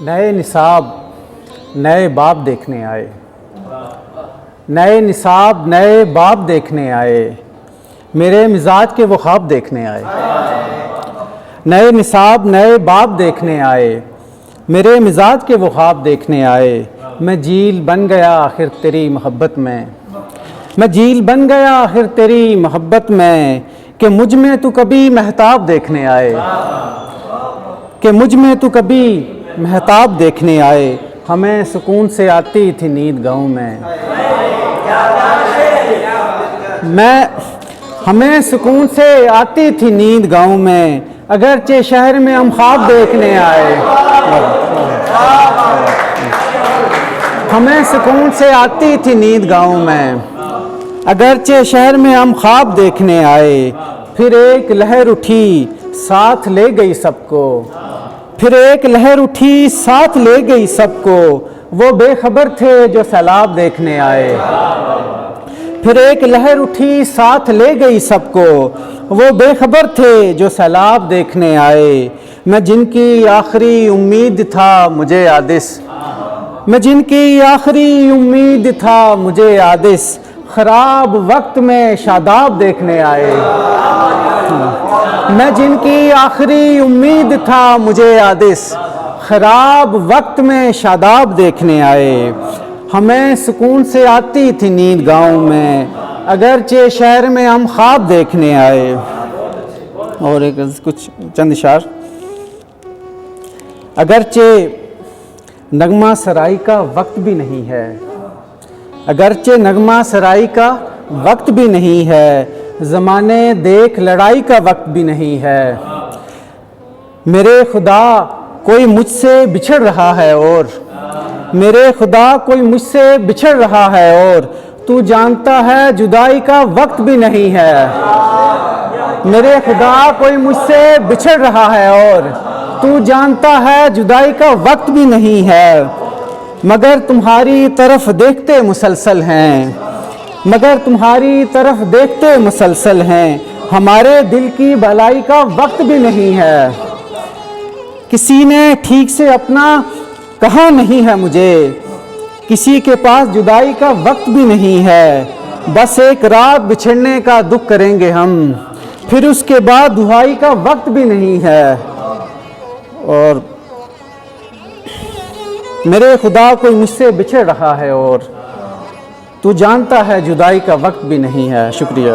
نئے نصاب نئے باب دیکھنے آئے، نئے نصاب نئے باب دیکھنے آئے، میرے مزاج کے وہ خواب دیکھنے آئے۔ نئے نصاب نئے باب دیکھنے آئے، میرے مزاج کے وہ خواب دیکھنے آئے۔ میں جھیل بن گیا آخر تیری محبت میں، میں جھیل بن گیا آخر تیری محبت میں، کہ مجھ میں تو کبھی مہتاب دیکھنے آئے، کہ مجھ میں تو کبھی مہتاب دیکھنے آئے۔ ہمیں سکون سے آتی تھی نیند گاؤں میں، ہمیں سکون سے آتی تھی نیند گاؤں میں، اگرچہ شہر میں ہم خواب دیکھنے آئے۔ ہمیں سکون سے آتی تھی نیند گاؤں میں، اگرچہ شہر میں ہم خواب دیکھنے آئے۔ پھر ایک لہر اٹھی ساتھ لے گئی سب کو، پھر ایک لہر اٹھی ساتھ لے گئی سب کو، وہ بے خبر تھے جو سیلاب دیکھنے آئے۔ پھر ایک لہر اٹھی ساتھ لے گئی سب کو، وہ بے خبر تھے جو سیلاب دیکھنے آئے۔ میں جن کی آخری امید تھا مجھے عادث، میں جن کی آخری امید تھا مجھے عادث، خراب وقت میں شاداب دیکھنے آئے۔ میں جن کی آخری امید تھا مجھے عادث، خراب وقت میں شاداب دیکھنے آئے۔ ہمیں سکون سے آتی تھی نیند گاؤں میں، اگرچہ شہر میں ہم خواب دیکھنے آئے۔ اور ایک کچھ چند اشعار۔ اگرچہ نغمہ سرائی کا وقت بھی نہیں ہے، اگرچہ نغمہ سرائی کا وقت بھی نہیں ہے، زمانے دیکھ لڑائی کا وقت بھی نہیں ہے، میرے خدا کوئی مجھ سے بچھڑ رہا ہے، اور میرے خدا کوئی مجھ سے بچھڑ رہا ہے، اور تو جانتا ہے جدائی کا وقت بھی نہیں ہے۔ میرے خدا کوئی مجھ سے بچھڑ رہا ہے، اور تو جانتا ہے جدائی کا وقت بھی نہیں ہے، مگر تمہاری طرف دیکھتے مسلسل ہیں، مگر تمہاری طرف دیکھتے مسلسل ہیں، ہمارے دل کی بھلائی کا وقت بھی نہیں ہے۔ کسی نے ٹھیک سے اپنا کہا نہیں ہے مجھے، کسی کے پاس جدائی کا وقت بھی نہیں ہے، بس ایک رات بچھڑنے کا دکھ کریں گے ہم، پھر اس کے بعد دہائی کا وقت بھی نہیں ہے۔ اور میرے خدا کوئی مجھ سے بچھڑ رہا ہے، اور تو جانتا ہے جدائی کا وقت بھی نہیں ہے۔ شکریہ۔